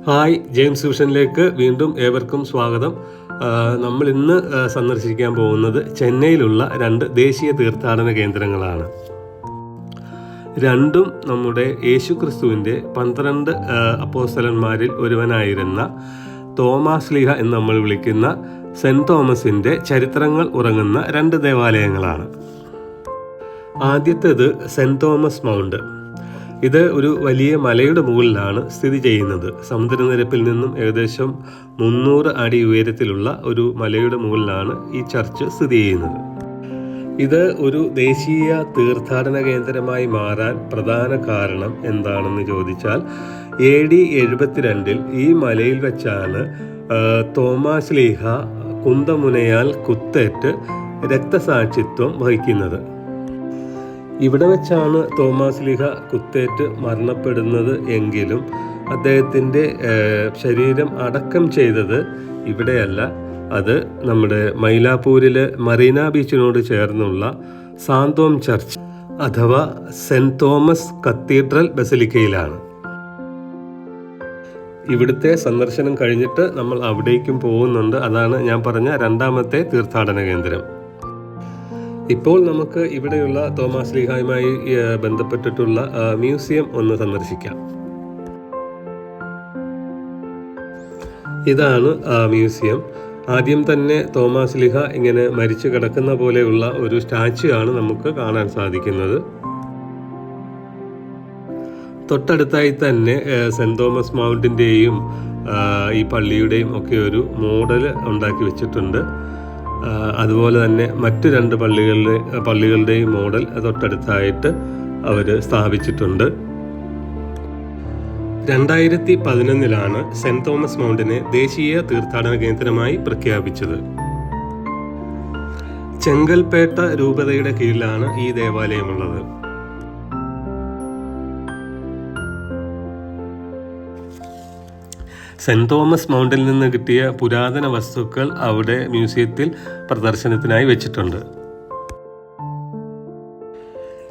Hi, James വിഷനിലേക്ക് വീണ്ടും ഏവർക്കും സ്വാഗതം. നമ്മൾ ഇന്ന് സന്ദർശിക്കാൻ പോകുന്നത് ചെന്നൈയിലുള്ള 2 ദേശീയ തീർത്ഥാടന കേന്ദ്രങ്ങളാണ്. രണ്ടും നമ്മുടെ യേശുക്രിസ്തുവിൻ്റെ 12 അപ്പോസ്തലന്മാരിൽ ഒരുവനായിരുന്ന തോമാശ്ലീഹ എന്ന് നമ്മൾ വിളിക്കുന്ന സെൻറ്റ് തോമസിൻ്റെ ചരിത്രങ്ങൾ ഉറങ്ങുന്ന 2 ദേവാലയങ്ങളാണ്. ആദ്യത്തേത് സെൻറ്റ് തോമസ് മൗണ്ട്. ഇത് ഒരു വലിയ മലയുടെ മുകളിലാണ് സ്ഥിതി ചെയ്യുന്നത്. സമുദ്രനിരപ്പിൽ നിന്നും ഏകദേശം 300 അടി ഉയരത്തിലുള്ള ഒരു മലയുടെ മുകളിലാണ് ഈ ചർച്ച് സ്ഥിതി ചെയ്യുന്നത്. ഇത് ഒരു ദേശീയ തീർത്ഥാടന കേന്ദ്രമായി മാറാൻ പ്രധാന കാരണം എന്താണെന്ന് ചോദിച്ചാൽ, AD 72 ഈ മലയിൽ വെച്ചാണ് തോമാശ്ലീഹ കുന്തമുനയാൽ കുത്തേറ്റ് രക്തസാക്ഷിത്വം വഹിക്കുന്നത്. ഇവിടെ വെച്ചാണ് തോമാശ്ലീഹ കുത്തേറ്റ് മരണപ്പെടുന്നത് എങ്കിലും അദ്ദേഹത്തിൻ്റെ ശരീരം അടക്കം ചെയ്തത് ഇവിടെയല്ല. അത് നമ്മുടെ മൈലാപ്പൂരിലെ മറീന ബീച്ചിനോട് ചേർന്നുള്ള സാന്തോം ചർച്ച് അഥവാ സെൻറ്റ് തോമസ് കത്തീഡ്രൽ ബസലിക്കയിലാണ്. ഇവിടുത്തെ സന്ദർശനം കഴിഞ്ഞിട്ട് നമ്മൾ അവിടേക്കും പോകുന്നുണ്ട്. അതാണ് ഞാൻ പറഞ്ഞ 2ാമത്തെ തീർത്ഥാടന കേന്ദ്രം. ഇപ്പോൾ നമുക്ക് ഇവിടെയുള്ള തോമാശ്ലീഹായുമായി ബന്ധപ്പെട്ടിട്ടുള്ള മ്യൂസിയം ഒന്ന് സന്ദർശിക്കാം. ഇതാണ് ആ മ്യൂസിയം. ആദ്യം തന്നെ തോമാശ്ലീഹ ഇങ്ങനെ മരിച്ചു കിടക്കുന്ന പോലെയുള്ള ഒരു സ്റ്റാച്യു ആണ് നമുക്ക് കാണാൻ സാധിക്കുന്നത്. തൊട്ടടുത്തായി തന്നെ സെൻറ്റ് തോമസ് മൗണ്ടിൻ്റെയും ഈ പള്ളിയുടെയും ഒക്കെ ഒരു മോഡൽ ഉണ്ടാക്കി വെച്ചിട്ടുണ്ട്. അതുപോലെ തന്നെ മറ്റ് 2 പള്ളികളുടെയും മോഡൽ തൊട്ടടുത്തായിട്ട് അവർ സ്ഥാപിച്ചിട്ടുണ്ട്. 2011 സെൻറ്റ് തോമസ് മൗണ്ടിനെ ദേശീയ തീർത്ഥാടന കേന്ദ്രമായി പ്രഖ്യാപിച്ചത്. ചെങ്കൽപ്പേട്ട രൂപതയുടെ കീഴിലാണ് ഈ ദേവാലയമുള്ളത്. സെൻറ്റ് തോമസ് മൗണ്ടിൽ നിന്ന് കിട്ടിയ പുരാതന വസ്തുക്കൾ അവിടെ മ്യൂസിയത്തിൽ പ്രദർശനത്തിനായി വെച്ചിട്ടുണ്ട്.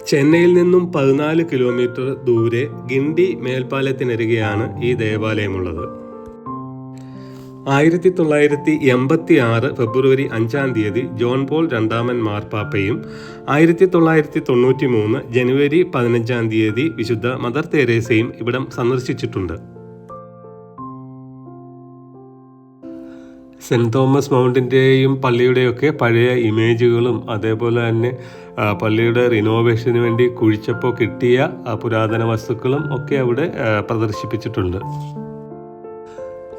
ചെന്നൈയിൽ നിന്നും 14 കിലോമീറ്റർ ദൂരെ ഗിണ്ടി മേൽപ്പാലത്തിനരികെയാണ് ഈ ദേവാലയമുള്ളത്. 1986 ഫെബ്രുവരി 5 ജോൺ പോൾ 2 മാർപ്പാപ്പയും 1993 ജനുവരി 15 വിശുദ്ധ മദർ തെരേസയും ഇവിടം സന്ദർശിച്ചിട്ടുണ്ട്. സെൻറ്റ് തോമസ് മൗണ്ടിൻ്റെയും പള്ളിയുടെയൊക്കെ പഴയ ഇമേജുകളും അതേപോലെ തന്നെ പള്ളിയുടെ റിനോവേഷന് വേണ്ടി കുഴിച്ചപ്പോൾ കിട്ടിയ പുരാതന വസ്തുക്കളും ഒക്കെ അവിടെ പ്രദർശിപ്പിച്ചിട്ടുണ്ട്.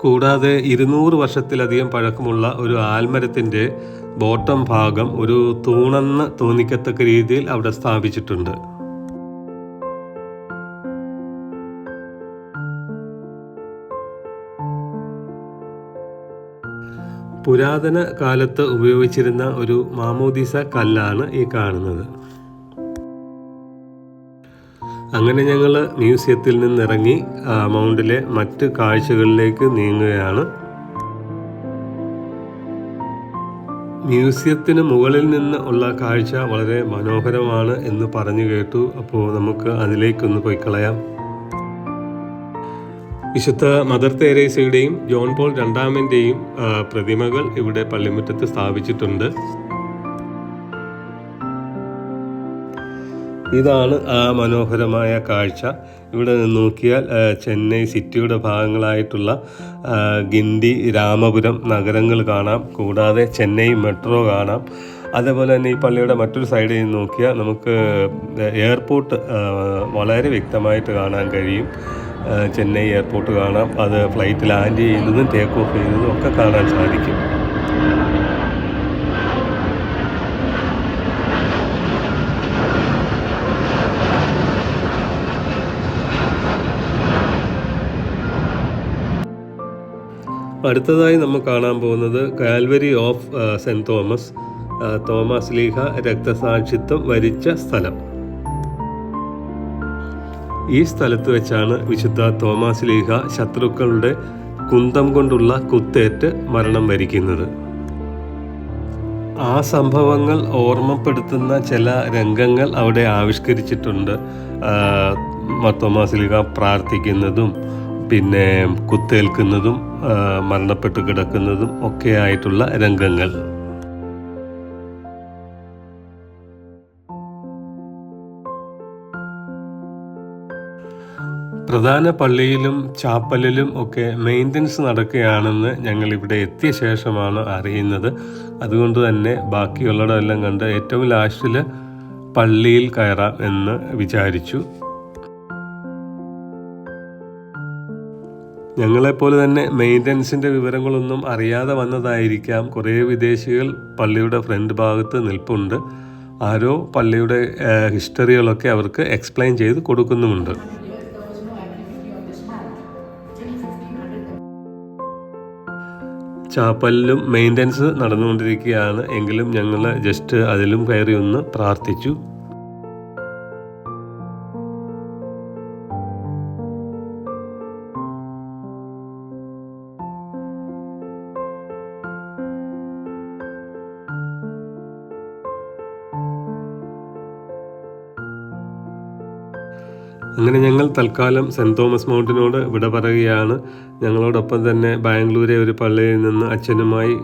കൂടാതെ 200 വർഷത്തിലധികം പഴക്കമുള്ള ഒരു ആൽമരത്തിൻ്റെ ബോട്ടം ഭാഗം ഒരു തൂണെന്ന് തോന്നിക്കത്തക്ക രീതിയിൽ അവിടെ സ്ഥാപിച്ചിട്ടുണ്ട്. പുരാതന കാലത്ത് ഉപയോഗിച്ചിരുന്ന ഒരു മാമോദീസ കല്ലാണ് ഈ കാണുന്നത്. അങ്ങനെ ഞങ്ങൾ മ്യൂസിയത്തിൽ നിന്നിറങ്ങി മൗണ്ടിലെ മറ്റ് കാഴ്ചകളിലേക്ക് നീങ്ങുകയാണ്. മ്യൂസിയത്തിന് മുകളിൽ നിന്ന് ഉള്ള കാഴ്ച വളരെ മനോഹരമാണ് എന്ന് പറഞ്ഞു കേട്ടു. അപ്പോൾ നമുക്ക് അതിലേക്കൊന്ന് പോയി കളയാം. വിശുദ്ധ മദർ തെരേസയുടെയും ജോൺ പോൾ 2 പ്രതിമകൾ ഇവിടെ പള്ളിമുറ്റത്ത് സ്ഥാപിച്ചിട്ടുണ്ട്. ഇതാണ് ആ മനോഹരമായ കാഴ്ച. ഇവിടെ നിന്ന് നോക്കിയാൽ ചെന്നൈ സിറ്റിയുടെ ഭാഗങ്ങളായിട്ടുള്ള ഗിണ്ടി, രാമപുരം നഗരങ്ങൾ കാണാം. കൂടാതെ ചെന്നൈ മെട്രോ കാണാം. അതേപോലെ തന്നെ ഈ പള്ളിയുടെ മറ്റൊരു സൈഡിൽ നിന്ന് നോക്കിയാൽ നമുക്ക് എയർപോർട്ട് വളരെ വ്യക്തമായിട്ട് കാണാൻ കഴിയും. ചെന്നൈ എയർപോർട്ട് കാണാം. അത് ഫ്ലൈറ്റ് ലാൻഡ് ചെയ്യുന്നതും ടേക്ക് ഓഫ് ചെയ്യുന്നതും ഒക്കെ കാണാൻ സാധിക്കും. അടുത്തതായി നമ്മൾ കാണാൻ പോകുന്നത് കാൽവരി ഓഫ് സെൻറ്റ് തോമസ്, തോമാശ്ലീഹ രക്തസാക്ഷിത്വം വരിച്ച സ്ഥലം. ഈ സ്ഥലത്ത് വെച്ചാണ് വിശുദ്ധ തോമാശ്ലീഹ ശത്രുക്കളുടെ കുന്തം കൊണ്ടുള്ള കുത്തേറ്റ് മരണം വരിക്കുന്നത്. ആ സംഭവങ്ങൾ ഓർമ്മപ്പെടുത്തുന്ന ചില രംഗങ്ങൾ അവിടെ ആവിഷ്കരിച്ചിട്ടുണ്ട്. തോമാശ്ലീഹ പ്രാർത്ഥിക്കുന്നതും പിന്നെ കുത്തേൽക്കുന്നതും മരണപ്പെട്ട് കിടക്കുന്നതും ഒക്കെ ആയിട്ടുള്ള രംഗങ്ങൾ. പ്രധാന പള്ളിയിലും ചാപ്പലിലും ഒക്കെ മെയിൻ്റനൻസ് നടക്കുകയാണെന്ന് ഞങ്ങൾ ഇവിടെ എത്തിയ ശേഷമാണ് അറിയുന്നത്. അതുകൊണ്ട് തന്നെ ബാക്കിയുള്ളതെല്ലാം കണ്ട് ഏറ്റവും ലാസ്റ്റിൽ പള്ളിയിൽ കയറാം എന്ന് വിചാരിച്ചു. ഞങ്ങളെപ്പോലെ തന്നെ മെയിൻ്റനൻസിൻ്റെ വിവരങ്ങളൊന്നും അറിയാതെ വന്നതായിരിക്കാം. കുറേ വിദേശികൾ പള്ളിയുടെ ഫ്രണ്ട് ഭാഗത്ത് നിൽപ്പുണ്ട്. ആരോ പള്ളിയുടെ ഹിസ്റ്ററികളൊക്കെ അവർക്ക് എക്സ്പ്ലെയിൻ ചെയ്ത് കൊടുക്കുന്നുമുണ്ട്. ചാപ്പലിലും മെയിൻ്റനൻസ് നടന്നുകൊണ്ടിരിക്കുകയാണ്. എങ്കിലും ഞങ്ങൾ ജസ്റ്റ് അതിലും കയറി ഒന്ന് പ്രാർത്ഥിച്ചു. അങ്ങനെ ഞങ്ങൾ തൽക്കാലം സെൻറ് തോമസ് മൗണ്ടിനോട് വിട പറയുകയാണ്. ഞങ്ങളോടൊപ്പം തന്നെ ബാംഗ്ലൂരെ ഒരു പള്ളിയിൽ നിന്ന് അച്ഛനുമായി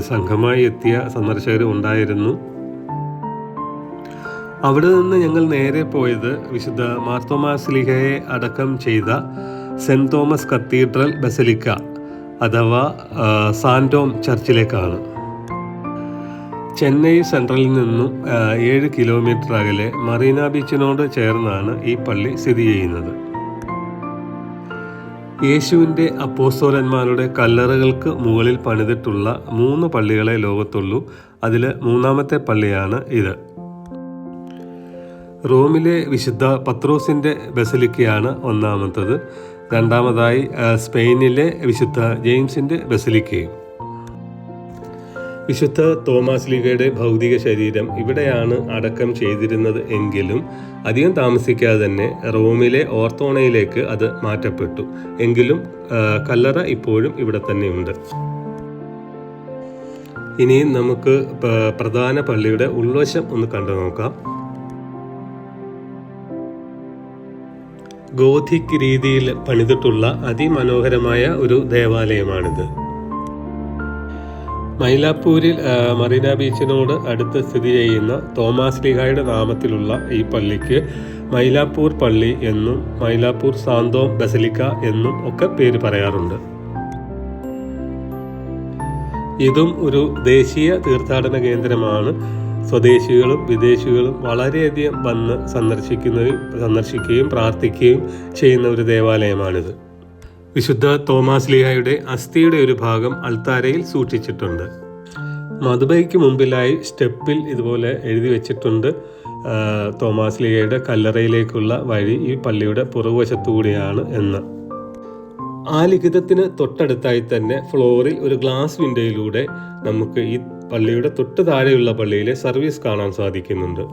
സംഘമായി എത്തിയ സന്ദർശകരും ഉണ്ടായിരുന്നു. അവിടെ നിന്ന് ഞങ്ങൾ നേരെ പോയത് വിശുദ്ധ മാർത്തോമാ ശ്ലീഹയെ അടക്കം ചെയ്ത സെൻറ് തോമസ് കത്തീഡ്രൽ ബസലിക്ക അഥവാ സാൻറ്റോം ചർച്ചിലേക്കാണ്. ചെന്നൈ സെൻട്രലിൽ നിന്നും 7 കിലോമീറ്റർ അകലെ മറീന ബീച്ചിനോട് ചേർന്നാണ് ഈ പള്ളി സ്ഥിതി ചെയ്യുന്നത്. യേശുവിൻ്റെ അപ്പോസ്തലന്മാരുടെ കല്ലറകൾക്ക് മുകളിൽ പണിതിട്ടുള്ള 3 പള്ളികളെ ലോകത്തുള്ളൂ. അതിൽ 3ാമത്തെ പള്ളിയാണ് ഇത്. റോമിലെ വിശുദ്ധ പത്രോസിൻ്റെ ബസലിക്കയാണ് 1ാമത്തത്. 2ാമതായി സ്പെയിനിലെ വിശുദ്ധ ജെയിംസിൻ്റെ ബസലിക്കയും. വിശുദ്ധ തോമാസ് ലീഗയുടെ ഭൗതിക ശരീരം ഇവിടെയാണ് അടക്കം ചെയ്തിരുന്നത് എങ്കിലും അധികം താമസിക്കാതെ തന്നെ റോമിലെ ഓർത്തോണയിലേക്ക് അത് മാറ്റപ്പെട്ടു. എങ്കിലും കല്ലറ ഇപ്പോഴും ഇവിടെ തന്നെയുണ്ട്. ഇനിയും നമുക്ക് പ്രധാന പള്ളിയുടെ ഉൾവശം ഒന്ന് കണ്ടു നോക്കാം. ഗോഥിക് രീതിയിൽ പണിതിട്ടുള്ള അതിമനോഹരമായ ഒരു ദേവാലയമാണിത്. മൈലാപ്പൂരിൽ മറീന ബീച്ചിനോട് അടുത്ത് സ്ഥിതി ചെയ്യുന്ന തോമാസ് ലീഹായുടെ നാമത്തിലുള്ള ഈ പള്ളിക്ക് മൈലാപ്പൂർ പള്ളി എന്നും മൈലാപ്പൂർ സാന്തോം ബസലിക്ക എന്നും ഒക്കെ പേര് പറയാറുണ്ട്. ഇതും ഒരു ദേശീയ തീർത്ഥാടന കേന്ദ്രമാണ്. സ്വദേശികളും വിദേശികളും വളരെയധികം വന്ന് സന്ദർശിക്കുകയും പ്രാർത്ഥിക്കുകയും ചെയ്യുന്ന ഒരു ദേവാലയമാണിത്. വിശുദ്ധ തോമാസ് ലീഹായുടെ അസ്ഥിയുടെ ഒരു ഭാഗം അൾത്താരയിൽ സൂക്ഷിച്ചിട്ടുണ്ട്. മധുബൈക്ക് മുമ്പിലായി സ്റ്റെപ്പിൽ ഇതുപോലെ എഴുതി വെച്ചിട്ടുണ്ട് തോമാസ് ലീഹായുടെ കല്ലറയിലേക്കുള്ള വഴി ഈ പള്ളിയുടെ പുറകുവശത്തുകൂടിയാണ് എന്ന്. ആ ലിഖിതത്തിന് തൊട്ടടുത്തായി തന്നെ ഫ്ലോറിൽ ഒരു ഗ്ലാസ് വിൻഡോയിലൂടെ നമുക്ക് ഈ പള്ളിയുടെ തൊട്ട് താഴെയുള്ള പള്ളിയിലെ സർവീസ് കാണാൻ സാധിക്കുന്നുണ്ട്.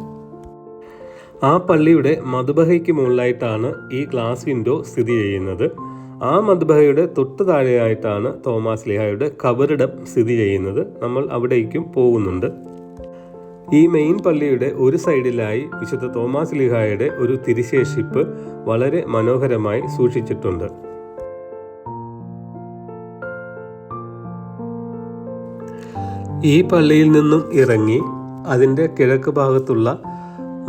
ആ പള്ളിയുടെ മധുബഹയ്ക്ക് മുകളിലായിട്ടാണ് ഈ ഗ്ലാസ് വിൻഡോ സ്ഥിതി ചെയ്യുന്നത്. ആ മദ്ബഹയുടെ തൊട്ട് താഴെയായിട്ടാണ് തോമാസ് ലീഹായുടെ കബറിടം സ്ഥിതി ചെയ്യുന്നത്. നമ്മൾ അവിടേക്കും പോകുന്നുണ്ട്. ഈ മെയിൻ പള്ളിയുടെ ഒരു സൈഡിലായി വിശുദ്ധ തോമാസ് ലീഹായുടെ ഒരു തിരുശേഷിപ്പ് വളരെ മനോഹരമായി സൂക്ഷിച്ചിട്ടുണ്ട്. ഈ പള്ളിയിൽ നിന്നും ഇറങ്ങി അതിൻ്റെ കിഴക്ക് ഭാഗത്തുള്ള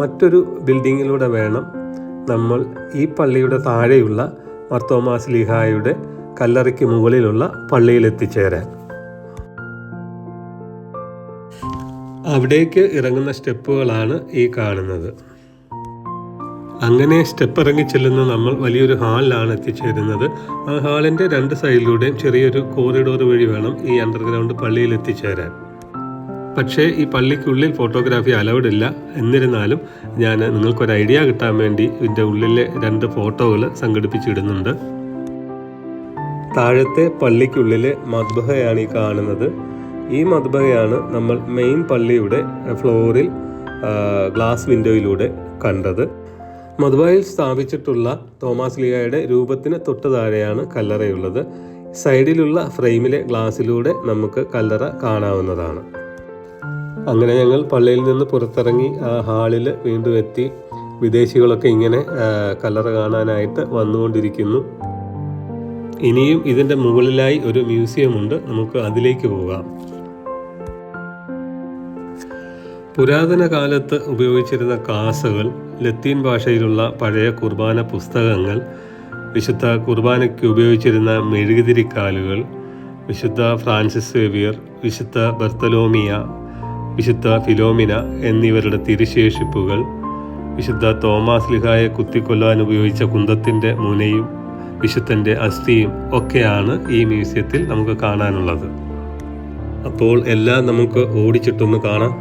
മറ്റൊരു ബിൽഡിങ്ങിലൂടെ വേണം നമ്മൾ ഈ പള്ളിയുടെ താഴെയുള്ള മാർത്തോമാസ് ലീഹായുടെ കല്ലറയ്ക്ക് മുകളിലുള്ള പള്ളിയിൽ എത്തിച്ചേരാൻ. അവിടേക്ക് ഇറങ്ങുന്ന സ്റ്റെപ്പുകളാണ് ഈ കാണുന്നത്. അങ്ങനെ സ്റ്റെപ്പ് ഇറങ്ങി ചെല്ലുന്ന നമ്മൾ വലിയൊരു ഹാളിലാണ് എത്തിച്ചേരുന്നത്. ആ ഹാളിൻ്റെ 2 സൈഡിലൂടെയും ചെറിയൊരു കോറിഡോർ വഴി വേണം ഈ അണ്ടർഗ്രൗണ്ട് പള്ളിയിൽ എത്തിച്ചേരാൻ. പക്ഷേ ഈ പള്ളിക്കുള്ളിൽ ഫോട്ടോഗ്രാഫി അലൗഡ് ഇല്ല. എന്നിരുന്നാലും ഞാൻ നിങ്ങൾക്കൊരു ഐഡിയ കിട്ടാൻ വേണ്ടി ഇതിൻ്റെ ഉള്ളിലെ 2 ഫോട്ടോകൾ സംഘടിപ്പിച്ചിടുന്നുണ്ട്. താഴത്തെ പള്ളിക്കുള്ളിലെ മദ്ബഹയാണ് ഈ കാണുന്നത്. ഈ മദ്ബഹയാണ് നമ്മൾ മെയിൻ പള്ളിയുടെ ഫ്ലോറിൽ ഗ്ലാസ് വിൻഡോയിലൂടെ കണ്ടത്. മദ്ബഹയിൽ സ്ഥാപിച്ചിട്ടുള്ള തോമാസ് ലീഹായുടെ രൂപത്തിന് തൊട്ട് താഴെയാണ് കല്ലറയുള്ളത്. സൈഡിലുള്ള ഫ്രെയിമിലെ ഗ്ലാസ്സിലൂടെ നമുക്ക് കല്ലറ കാണാവുന്നതാണ്. അങ്ങനെ ഞങ്ങൾ പള്ളിയിൽ നിന്ന് പുറത്തിറങ്ങി ആ ഹാളിൽ വീണ്ടും എത്തി. വിദേശികളൊക്കെ ഇങ്ങനെ കല്ലറ കാണാനായിട്ട് വന്നുകൊണ്ടിരിക്കുന്നു. ഇനിയും ഇതിൻ്റെ മുകളിലായി ഒരു മ്യൂസിയം ഉണ്ട്, നമുക്ക് അതിലേക്ക് പോകാം. പുരാതന കാലത്ത് ഉപയോഗിച്ചിരുന്ന കാസകൾ, ലത്തീൻ ഭാഷയിലുള്ള പഴയ കുർബാന പുസ്തകങ്ങൾ, വിശുദ്ധ കുർബാനയ്ക്ക് ഉപയോഗിച്ചിരുന്ന മെഴുകുതിരിക്കാലുകൾ, വിശുദ്ധ ഫ്രാൻസിസ് സേവിയർ, വിശുദ്ധ ബർത്തലോമിയ, വിശുദ്ധ ഫിലോമിന എന്നിവരുടെ തിരുശേഷിപ്പുകൾ, വിശുദ്ധ തോമാസ് ലിഹായെ കുത്തിക്കൊല്ലാൻ ഉപയോഗിച്ച കുന്തത്തിൻ്റെ മുനയും വിശുദ്ധൻ്റെ അസ്ഥിയും ഒക്കെയാണ് ഈ മ്യൂസിയത്തിൽ നമുക്ക് കാണാനുള്ളത്. അപ്പോൾ എല്ലാം നമുക്ക് ഓടിച്ചിട്ടൊന്ന് കാണാം.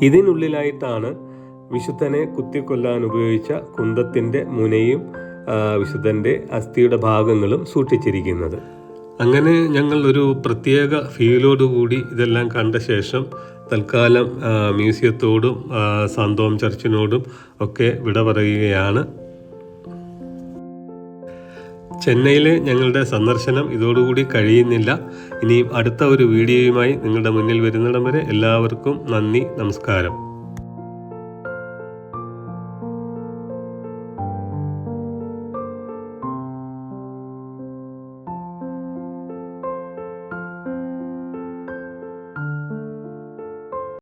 ഇതിനുള്ളിലായിട്ടാണ് വിശുദ്ധനെ കുത്തിക്കൊല്ലാൻ ഉപയോഗിച്ച കുന്തത്തിൻ്റെ മുനയും വിശുദ്ധൻ്റെ അസ്ഥിയുടെ ഭാഗങ്ങളും സൂക്ഷിച്ചിരിക്കുന്നത്. അങ്ങനെ ഞങ്ങൾ ഒരു പ്രത്യേക ഫീലോടുകൂടി ഇതെല്ലാം കണ്ട ശേഷം തൽക്കാലം മ്യൂസിയത്തോടും സാന്തോം ചർച്ചിനോടും ഒക്കെ വിട പറയുകയാണ്. ചെന്നൈയിലെ ഞങ്ങളുടെ സന്ദർശനം ഇതോടുകൂടി കഴിയുന്നില്ല. ഇനിയും അടുത്ത ഒരു വീഡിയോയുമായി നിങ്ങളുടെ മുന്നിൽ വരുന്നിടം വരെ എല്ലാവർക്കും നന്ദി, നമസ്കാരം.